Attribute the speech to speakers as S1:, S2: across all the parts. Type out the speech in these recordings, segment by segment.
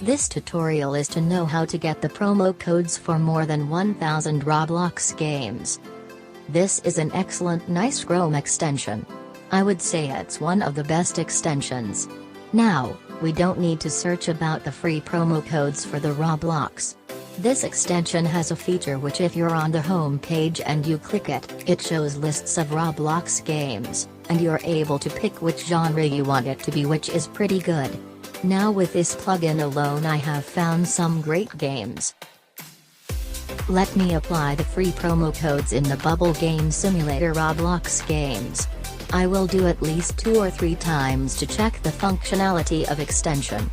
S1: This tutorial is to know how to get the promo codes for more than 1000 Roblox games. This is an excellent nice Chrome extension. I would say it's one of the best extensions. Now, we don't need to search about the free promo codes for the Roblox. This extension has a feature which if you're on the home page and you click it, it shows lists of Roblox games, and you're able to pick which genre you want it to be, which is pretty good. Now with this plugin alone I have found some great games. Let me apply the free promo codes in the Bubble Game Simulator Roblox games. I will do at least 2 or 3 times to check the functionality of extension.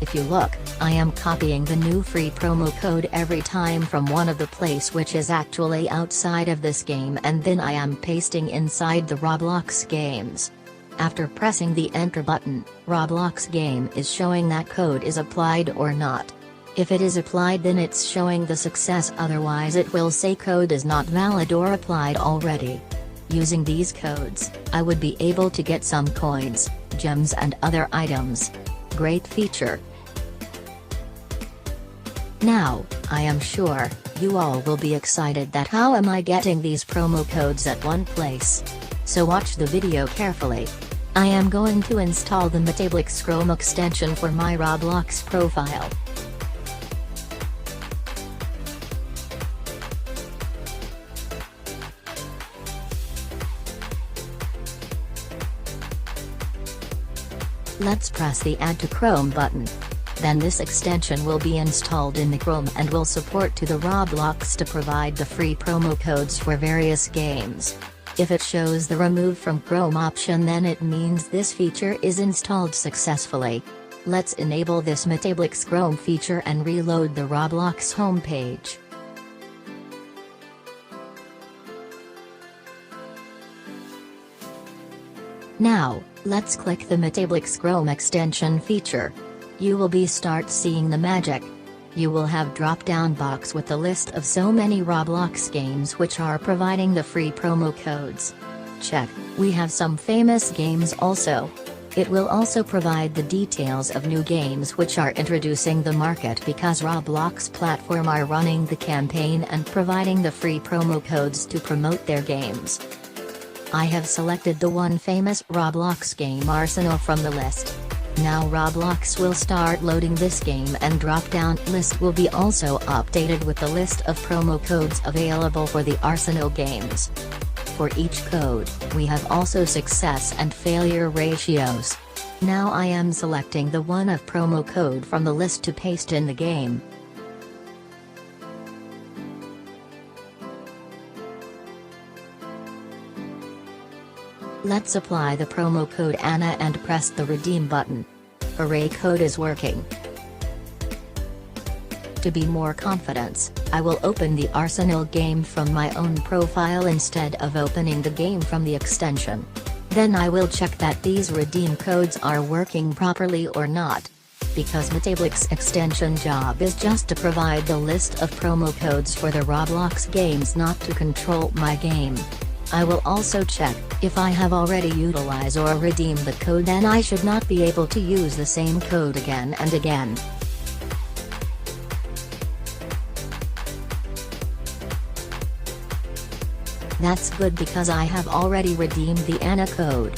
S1: If you look, I am copying the new free promo code every time from one of the place which is actually outside of this game, and then I am pasting inside the Roblox games. After pressing the enter button, Roblox game is showing that code is applied or not. If it is applied, then it's showing the success, otherwise it will say code is not valid or applied already. Using these codes, I would be able to get some coins, gems and other items. Great feature. Now, I am sure, you all will be excited that how am I getting these promo codes at one place. So watch the video carefully. I am going to install the Metablox Chrome extension for my Roblox profile. Let's press the Add to Chrome button. Then this extension will be installed in the Chrome and will support to the Roblox to provide the free promo codes for various games. If it shows the Remove from Chrome option, then it means this feature is installed successfully. Let's enable this Metablox Chrome feature and reload the Roblox homepage. Now, let's click the Metablox Chrome extension feature. You will start seeing the magic. You will have drop-down box with a list of so many Roblox games which are providing the free promo codes. Check, we have some famous games also. It will also provide the details of new games which are introducing the market because Roblox platform are running the campaign and providing the free promo codes to promote their games. I have selected the one famous Roblox game Arsenal from the list. Now Roblox will start loading this game and drop-down list will be also updated with the list of promo codes available for the Arsenal games. For each code, we have also success and failure ratios. Now I am selecting the one of promo code from the list to paste in the game. Let's apply the promo code Anna and press the redeem button. Hooray, code is working. To be more confident, I will open the Arsenal game from my own profile instead of opening the game from the extension. Then I will check that these redeem codes are working properly or not. Because Metablox extension job is just to provide the list of promo codes for the Roblox games, not to control my game. I will also check, if I have already utilized or redeemed the code, then I should not be able to use the same code again and again. That's good because I have already redeemed the Anna code.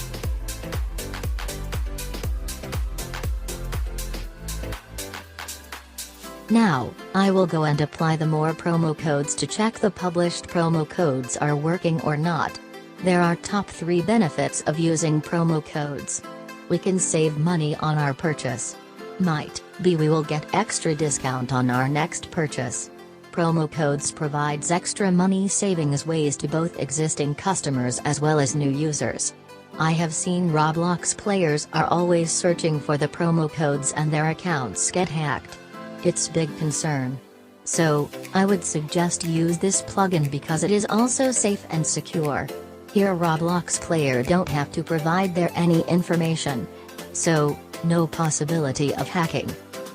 S1: Now, I will go and apply the more promo codes to check the published promo codes are working or not. There are top 3 benefits of using promo codes. We can save money on our purchase. Might be we will get extra discount on our next purchase. Promo codes provides extra money savings ways to both existing customers as well as new users. I have seen Roblox players are always searching for the promo codes and their accounts get hacked. It's big concern. So, I would suggest use this plugin because it is also safe and secure. Here Roblox player don't have to provide their any information. So, no possibility of hacking.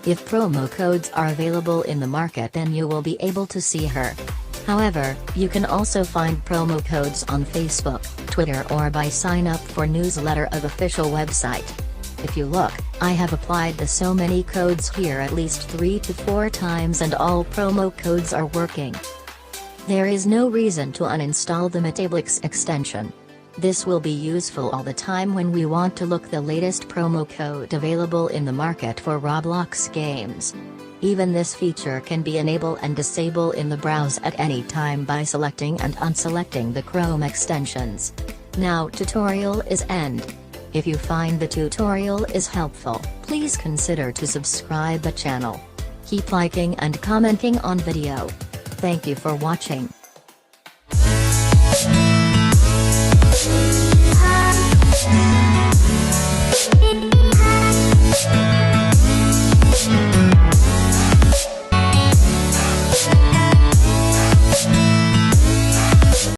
S1: If promo codes are available in the market, then you will be able to see her. However, you can also find promo codes on Facebook, Twitter or by sign up for newsletter of official website. If you look, I have applied the so many codes here at least 3 to 4 times and all promo codes are working. There is no reason to uninstall the Metablox extension. This will be useful all the time when we want to look the latest promo code available in the market for Roblox games. Even this feature can be enabled and disabled in the browser at any time by selecting and unselecting the Chrome extensions. Now tutorial is end. If you find the tutorial is helpful, please consider to subscribe the channel. Keep liking and commenting on video. Thank you for watching.